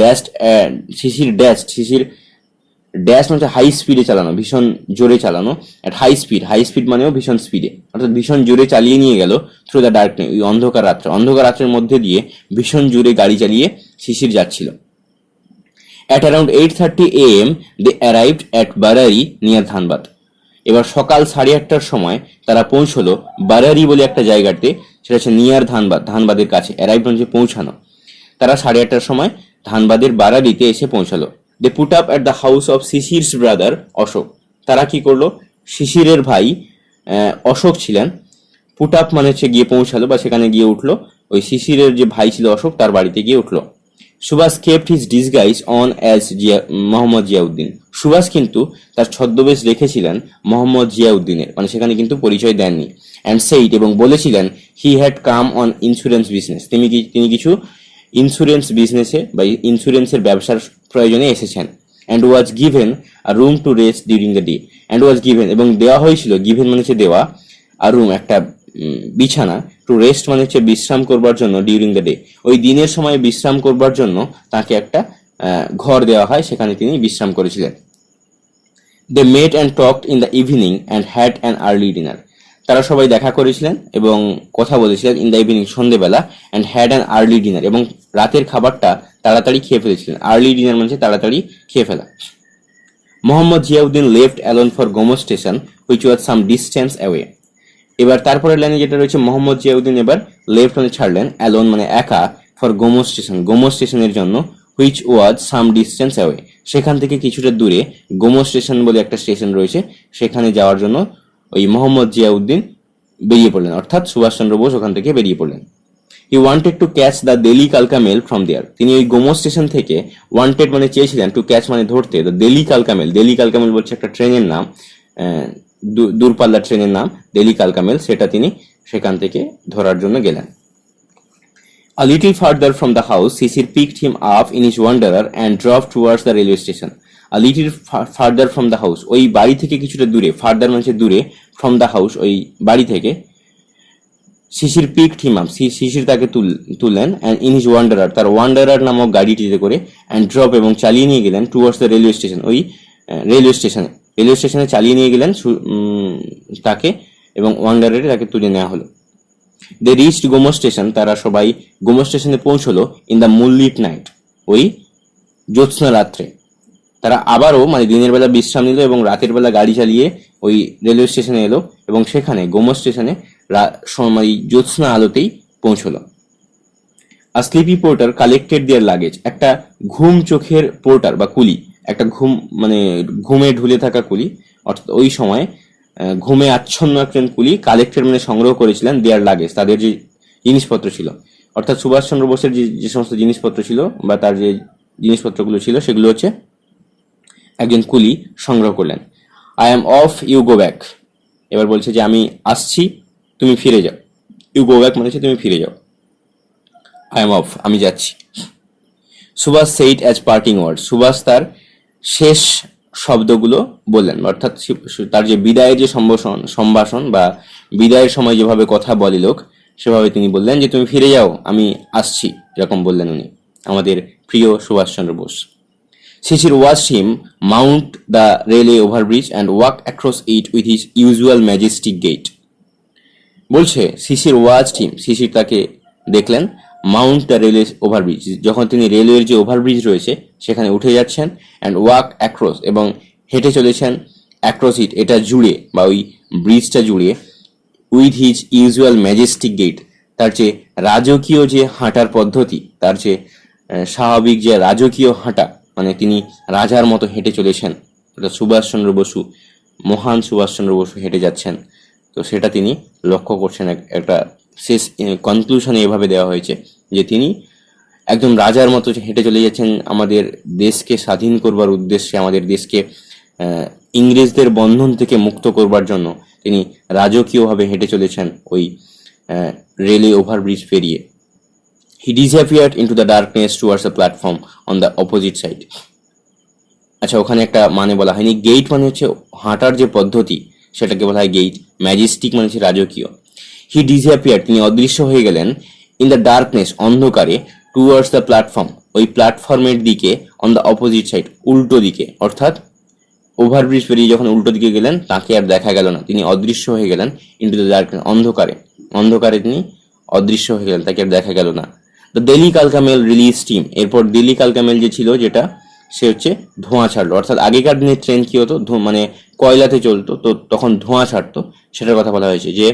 ড্যাশ মানে হাই স্পিডে চালানো, ভীষণ জোরে চালানো, এট হাই স্পিড মানেও ভীষণ স্পিডে, অর্থাৎ ভীষণ জোরে চালিয়ে নিয়ে গেল থ্রু দ্য ডার্ক নাইট, ওই অন্ধকার রাত্রের মধ্যে দিয়ে ভীষণ জোরে গাড়ি চালিয়ে শিশির যাচ্ছিল। At around 8:30 AM, they arrived at Barari near Dhanbad. এবার সকাল 8:30টার সময় তারা পৌঁছলো বারারি বলে একটা জায়গাতে, সেটা হচ্ছে নিয়ার ধানবাদ, ধানবাদের কাছে, অ্যারাইভ মানে পৌঁছানো। তারা 8:30টার সময় ধানবাদের বারারিতে এসে পৌঁছালো। They put up at the house of Sisir's brother Ashok. তারা কি করলো, শিশিরের ভাই অশোক ছিলেন, পুট আপ মানে হচ্ছে গিয়ে পৌঁছালো বা সেখানে গিয়ে উঠলো, ওই শিশিরের যে ভাই ছিল অশোক তার বাড়িতে গিয়ে উঠলো। Subhash kept his disguise on as Mohammad Ziauddin. Subhash কিন্তু তার ছদ্মবেশ রেখেছিলেন মোহাম্মদ জিয়াউদ্দিনের, মানে সেখানে কিন্তু পরিচয় দেননি। অ্যান্ড সেইড এবং বলেছিলেন, he had come on insurance business, তিনি কিছু ইন্স্যুরেন্স বিজনেসে বা ইন্স্যুরেন্সের ব্যবসার প্রয়োজনে এসেছেন। And was given a room to rest during the day. And was given এবং দেওয়া হয়েছিল, গিভেন মানে হচ্ছে দেওয়া, আর রুম একটা বিছানা, টু রেস্ট মানে হচ্ছে বিশ্রাম করবার জন্য, ডিউরিং দ্য ডে ওই দিনের সময় বিশ্রাম করবার জন্য তাকে একটা ঘর দেওয়া হয়, সেখানে তিনি বিশ্রাম করেছিলেন। They met and talked in the evening and had an early dinner. তারা সবাই দেখা করেছিলেন এবং কথা বলেছিলেন ইন দ্য ইভিনিং সন্ধ্যেবেলা, and had an early dinner এবং রাতের খাবারটা তাড়াতাড়ি খেয়ে ফেলেছিলেন। আর্লি ডিনার মানে তাড়াতাড়ি খেয়ে ফেলা। Mohammad Ziauddin left alone for Gomoh station which was some distance away. এবার তারপরের লাইনে যেটা রয়েছে, মোহাম্মদ জিয়াউদ্দিন এবার লেফট মানে ছাড়লেন, অ্যালোন মানে একা, ফর গোমো স্টেশন গোমো স্টেশনের জন্য, which was some distance away সেখান থেকে কিছুটা দূরে গোমো স্টেশন বলে একটা স্টেশন রয়েছে, সেখানে যাওয়ার জন্য ওই মোহাম্মদ জিয়াউদ্দিন বেরিয়ে পড়লেন, অর্থাৎ সুভাষচন্দ্র বোস ওখান থেকে বেরিয়ে পড়লেন। He wanted to catch the Delhi কালকা মেল ফ্রম দেয়ার। তিনি ওই গোমো স্টেশন থেকে, ওয়ান্টেড মানে চেয়েছিলেন, টু ক্যাচ মানে ধরতে, দ্য দিল্লি কালকা মেল। দিল্লি কালকা মেল বলছে একটা ট্রেনের নাম, দূরপাল্লার ট্রেনের নাম দিল্লি কালকা মেল, সেটা তিনি সেখান থেকে ধরার জন্য গেলেন। A little further from the house, Sisir picked him up in his wanderer and drove towards the railway station. A little further from the house, ওই বাড়ি থেকে কিছুটা দূরে, ফার্দার মানে দূরে, ফ্রম দ্য হাউস ওই বাড়ি থেকে, শিশির পিকড হিম আপ শিশির তাকে তুললেন, অ্যান্ড ইন হিজ ওয়ান্ডারার তার ওয়ান্ডারার নামক গাড়িটিতে করে, অ্যান্ড ড্রপ এবং চালিয়ে নিয়ে গেলেন টুয়ার্ডস দ্য রেলওয়ে স্টেশন ওই রেলওয়ে স্টেশনে চালিয়ে নিয়ে গেলেন তাকে, এবং ওয়ান্ডারারে তাকে তুলে নেওয়া হলো। দে রিচড গোমো স্টেশন, তারা সবাই গোমো স্টেশনে পৌঁছলো, ইন দ্য মুনলিট নাইট ওই জ্যোৎস্না রাত্রে। তারা আবারও মানে দিনের বেলা বিশ্রাম নিল এবং রাতের বেলা গাড়ি চালিয়ে ওই রেলওয়ে স্টেশনে এলো এবং সেখানে গোমো স্টেশনে জ্যোৎস্না আলোতেই পৌঁছলো। আর স্লিপি পোর্টার কালেক্টেড দেয়ার লাগেজ, একটা ঘুম চোখের পোর্টার বা কুলি, একটা ঘুমে ঢুলে থাকা কুলি, অর্থাৎ ওই সময় ঘুমে আচ্ছন্ন একজন কুলি, কালেক্টেড মানে সংগ্রহ করেছিলেন, দেয়ার লাগেজ তাদের যে জিনিসপত্র ছিল, অর্থাৎ সুভাষচন্দ্র বোসের যে সমস্ত জিনিসপত্র ছিল বা তার যে জিনিসপত্রগুলো ছিল সেগুলো হচ্ছে একজন কুলি সংগ্রহ করলেন। I am off, you go back. এবার বলছে যে আমি আসছি, তুমি ফিরে যাও। ইউ গো ব্যাক মানে হচ্ছে তুমি ফিরে যাও। আই এম অফ, আমি যাচ্ছি। Subhash said as parting word, Subhash তার শেষ শব্দগুলো বললেন, অর্থাৎ তার যে বিদায়ের যে সম্ভাষণ বা বিদায়ের সময় যেভাবে কথা বলে লোক, সেভাবে তিনি বললেন যে তুমি ফিরে যাও, আমি আসছি, এরকম বললেন উনি, আমাদের প্রিয় সুভাষচন্দ্র বোস। শিশির watched him mount the railway overbridge and walk across it with his usual majestic gait. বলছে শিশির watched him, শিশির তাকে দেখলেন, মাউন্ট দ্য রেলওয়ে ওভারব্রিজ, যখন তিনি রেলওয়ের যে ওভারব্রিজ রয়েছে সেখানে উঠে যাচ্ছেন, অ্যান্ড ওয়াক অ্যাক্রস এবং হেঁটে চলেছেন, অ্যাক্রস ইট এটা জুড়ে বা ওই ব্রিজটা জুড়ে, with his usual majestic gait তার যে রাজকীয় যে হাঁটার পদ্ধতি, তার যে স্বাভাবিক যে রাজকীয় হাঁটা, মানে তিনি রাজার মতো হেঁটে চলেছেন, এটা সুভাষচন্দ্র বসু, মহান সুভাষচন্দ্র বসু হেঁটে যাচ্ছেন, তো সেটা তিনি লক্ষ্য করছেন। একটা শেষ কনক্লুশনে এভাবে দেওয়া হয়েছে যে তিনি একদম রাজার মতো হেঁটে চলে যাচ্ছেন আমাদের দেশকে স্বাধীন করবার উদ্দেশ্যে, আমাদের দেশকে ইংরেজদের বন্ধন থেকে মুক্ত করবার জন্য তিনি রাজকীয়ভাবে হেঁটে চলেছেন ওই রেলওয়ে ওভারব্রিজ পেরিয়ে। He disappeared into the darkness towards the platform on the opposite side. আচ্ছা, ওখানে একটা মানে বলা হয়নি। গেট মানে হচ্ছে হাঁটার যে পদ্ধতি, সেটাকে বলা হয় গেট। ম্যাজেস্টিক মানে হচ্ছে রাজকীয়। হি ডিসঅ্যাপিয়ার, তিনি অদৃশ্য হয়ে গেলেন, ইন দ্য ডার্কনেস অন্ধকারে, টুয়ার্ডস দ্য প্ল্যাটফর্ম ওই প্ল্যাটফর্মের দিকে, অন দ্য অপোজিট সাইড উল্টো দিকে, অর্থাৎ ওভারব্রিজ পেরিয়ে যখন উল্টো দিকে গেলেন তাকে আর দেখা গেল না, তিনি অদৃশ্য হয়ে গেলেন, ইন্টু দ্য ডার্কনেস অন্ধকারে তিনি অদৃশ্য হয়ে গেলেন, তাকে আর দেখা গেল না। দ্য দিল্লি কালকা মেল রিলিজ স্টিম, এরপর দিল্লি কালকা মেল যে ছিল যেটা সে হচ্ছে ধোঁয়া ছাড়লো, অর্থাৎ আগেকার দিনের ট্রেন কি হতো, মানে কয়লাতে চলতো, তো তখন ধোঁয়া ছাড়তো, সেটার কথা বলা হয়েছে যে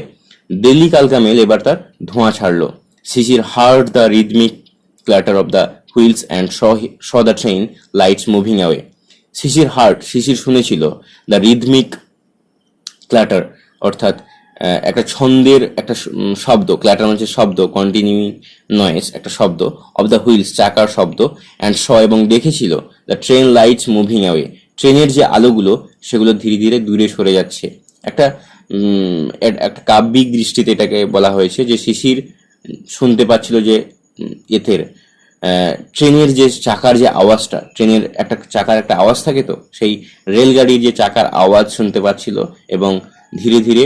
দিল্লি কালকা মেল এবার তার ধোঁয়া ছাড়লো। Sisir heard the rhythmic clatter of the wheels and saw the train lights moving away. Sisir শুনেছিল দ্য রিদমিক ক্ল্যাটার, অর্থাৎ একটা ছন্দের একটা শব্দ, ক্ল্যাটার মানে শব্দ, কন্টিনিউইং নয়েজ, একটা শব্দ, অফ দ্য হুইলস চাকার শব্দ, অ্যান্ড শ এবং দেখেছিল the train lights moving away, ট্রেনের যে আলোগুলো সেগুলো ধীরে ধীরে দূরে সরে যাচ্ছে। একটা কাব্যিক দৃষ্টিতে এটাকে বলা হয়েছে যে শিশির শুনতে পাচ্ছিল যে ট্রেনের যে চাকার যে আওয়াজটা, ট্রেনের একটা চাকার একটা আওয়াজ থাকে, তো সেই রেলগাড়ির যে চাকার আওয়াজ শুনতে পাচ্ছিল এবং ধীরে ধীরে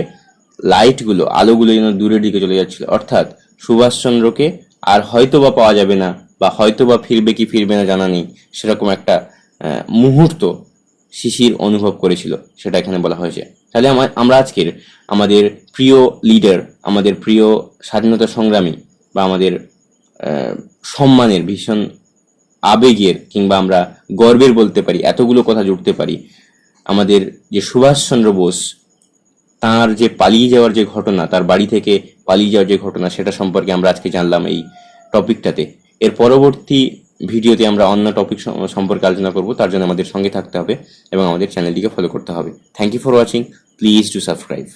লাইটগুলো, আলোগুলো যেন দূরের দিকে চলে যাচ্ছিল। অর্থাৎ সুভাষচন্দ্রকে আর হয়তো বা পাওয়া যাবে না, বা হয়তো বা ফিরবে কি ফিরবে না জানা নেই, সেরকম একটা মুহূর্ত শিশির অনুভব করেছিল, সেটা এখানে বলা হয়েছে। তাহলে আমরা আজকের আমাদের প্রিয় লিডার, আমাদের প্রিয় স্বাধীনতা সংগ্রামী, বা আমাদের সম্মানের, ভীষণ আবেগের, কিংবা আমরা গর্বের বলতে পারি, এতগুলো কথা জুড়তে পারি, আমাদের যে সুভাষচন্দ্র বোস, তার যে পালিয়ে যাওয়ার যে ঘটনা, তার বাড়ি থেকে পালিয়ে যাওয়ার যে ঘটনা, সেটা সম্পর্কে আমরা আজকে জানলাম এই টপিকটাতে। এর পরবর্তী ভিডিওতে আমরা অন্য টপিক সম্পর্কে আলোচনা করব। তার জন্য আমাদের সঙ্গে থাকতে হবে এবং আমাদের চ্যানেলটিকে ফলো করতে হবে। Thank you for watching. Please do subscribe.